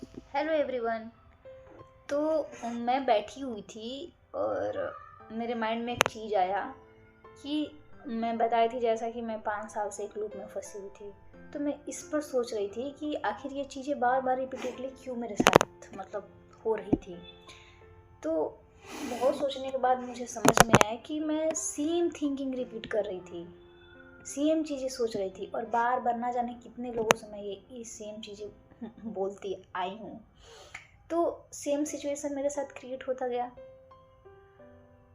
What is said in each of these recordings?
Hello everyone. तो मैं बैठी हुई थी और मेरे माइंड में एक चीज़ आया कि मैं बताई थी जैसा कि मैं 5 साल से एक लूप में फंसी हुई थी। तो मैं इस पर सोच रही थी कि आखिर ये चीज़ें बार बार रिपीटेडली क्यों मेरे साथ हो रही थी। तो बहुत सोचने के बाद मुझे समझ में आया कि मैं सेम थिंकिंग रिपीट कर रही थी, सेम चीज़ें सोच रही थी और बार बार ना जाने कितने लोगों से मैं ये सेम चीज़ें बोलती आई हूँ। तो सेम सिचुएशन मेरे साथ क्रिएट होता गया।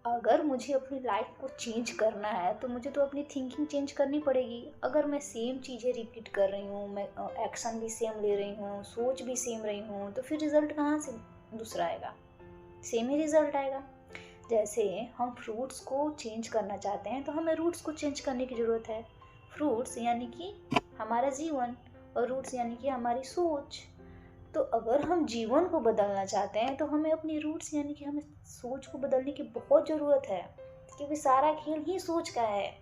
अगर मुझे अपनी लाइफ को चेंज करना है तो मुझे तो अपनी थिंकिंग चेंज करनी पड़ेगी। अगर मैं सेम चीज़ें रिपीट कर रही हूँ, मैं एक्शन भी सेम ले रही हूँ, सोच भी सेम रही हूँ, तो फिर रिजल्ट कहाँ से दूसरा आएगा? सेम ही रिजल्ट आएगा। जैसे हम फ्रूट्स को चेंज करना चाहते हैं तो हमें रूट्स को चेंज करने की ज़रूरत है। फ्रूट्स यानी कि हमारा जीवन और रूट्स यानी कि हमारी सोच। तो अगर हम जीवन को बदलना चाहते हैं तो हमें अपनी रूट्स यानी कि हमें सोच को बदलने की बहुत ज़रूरत है, क्योंकि सारा खेल ही सोच का है।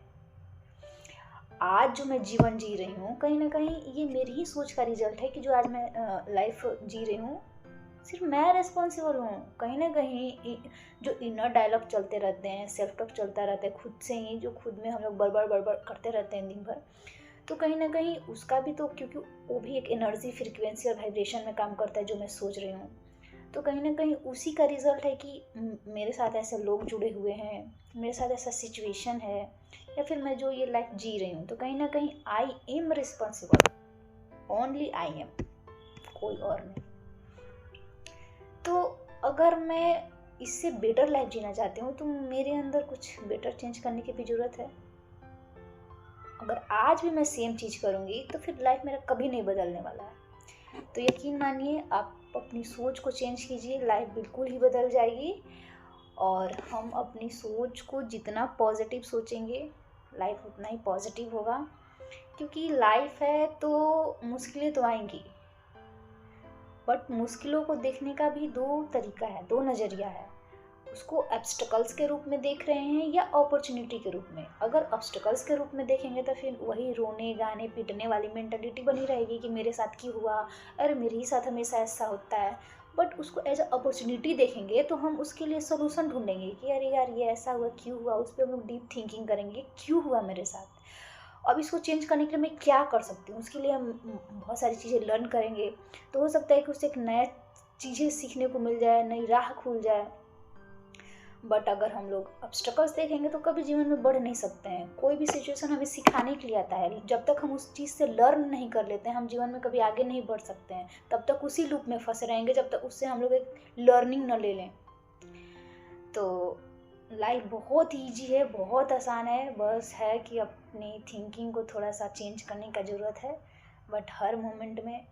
आज जो मैं जीवन जी रही हूँ कहीं ना कहीं ये मेरी ही सोच का रिजल्ट है कि जो आज मैं लाइफ जी रही हूँ सिर्फ मैं रिस्पॉन्सिबल हूँ। कहीं ना कहीं जो इनर डायलॉग चलते रहते हैं, सेल्फ टॉक चलता रहता है खुद से ही, जो खुद में हम लोग बड़बड़ बड़बड़ करते रहते हैं दिन भर, तो कहीं ना कहीं उसका भी तो, क्योंकि वो भी एक एनर्जी फ्रीक्वेंसी और वाइब्रेशन में काम करता है जो मैं सोच रही हूँ। तो कहीं ना कहीं उसी का रिजल्ट है कि मेरे साथ ऐसे लोग जुड़े हुए हैं, मेरे साथ ऐसा सिचुएशन है, या फिर मैं जो ये लाइफ जी रही हूँ। तो कहीं ना कहीं I am responsible, only I am, कोई और नहीं। तो अगर मैं इससे बेटर लाइफ जीना चाहती हूँ तो मेरे अंदर कुछ बेटर चेंज करने की भी ज़रूरत है। अगर आज भी मैं सेम चीज़ करूँगी तो फिर लाइफ मेरा कभी नहीं बदलने वाला है। तो यकीन मानिए, आप अपनी सोच को चेंज कीजिए, लाइफ बिल्कुल ही बदल जाएगी। और हम अपनी सोच को जितना पॉजिटिव सोचेंगे लाइफ उतना ही पॉजिटिव होगा। क्योंकि लाइफ है तो मुश्किलें तो आएंगी, बट मुश्किलों को देखने का भी दो तरीका है, दो नज़रिया है। उसको ऑब्स्टेकल्स के रूप में देख रहे हैं या अपॉर्चुनिटी के रूप में। अगर ऑब्स्टेकल्स के रूप में देखेंगे तो फिर वही रोने गाने पीटने वाली मेंटालिटी बनी रहेगी कि मेरे साथ क्यों हुआ, अरे मेरे ही साथ हमेशा ऐसा होता है। बट उसको एज अ अपॉर्चुनिटी देखेंगे तो हम उसके लिए सोल्यूशन ढूंढेंगे कि अरे यार ये ऐसा हुआ, क्यों हुआ, उस पर हम लोग डीप थिंकिंग करेंगे, क्यों हुआ मेरे साथ, अब इसको चेंज करने के लिए मैं क्या कर सकती हूँ। उसके लिए हम बहुत सारी चीज़ें लर्न करेंगे। तो हो सकता है कि उससे एक नया चीज़ें सीखने को मिल जाए, नई राह खुल जाए। बट अगर हम लोग ऑब्स्टेकल्स देखेंगे तो कभी जीवन में बढ़ नहीं सकते हैं। कोई भी सिचुएशन हमें सिखाने के लिए आता है, जब तक हम उस चीज़ से लर्न नहीं कर लेते हैं हम जीवन में कभी आगे नहीं बढ़ सकते हैं। तब तक उसी लूप में फंसे रहेंगे जब तक उससे हम लोग एक लर्निंग न ले लें। तो लाइफ बहुत ईजी है, बहुत आसान है, बस है कि अपनी थिंकिंग को थोड़ा सा चेंज करने का ज़रूरत है। बट हर मोमेंट में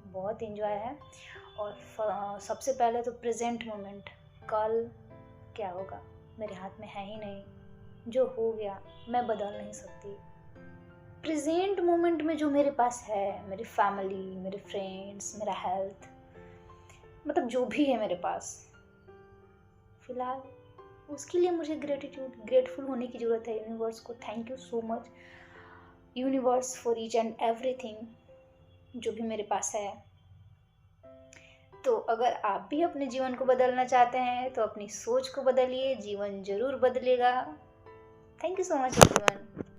बहुत इंजॉय है। और सबसे पहले तो प्रेजेंट मोमेंट, कल क्या होगा मेरे हाथ में है ही नहीं। जो हो गया मैं बदल नहीं सकती। प्रेजेंट मोमेंट में जो मेरे पास है, मेरी फैमिली, मेरे फ्रेंड्स, मेरा हेल्थ, मतलब जो भी है मेरे पास फिलहाल, उसके लिए मुझे ग्रेटफुल होने की ज़रूरत है यूनिवर्स को। Thank you so much universe for each and everything जो भी मेरे पास है। तो अगर आप भी अपने जीवन को बदलना चाहते हैं तो अपनी सोच को बदलिए, जीवन जरूर बदलेगा। Thank you so much everyone.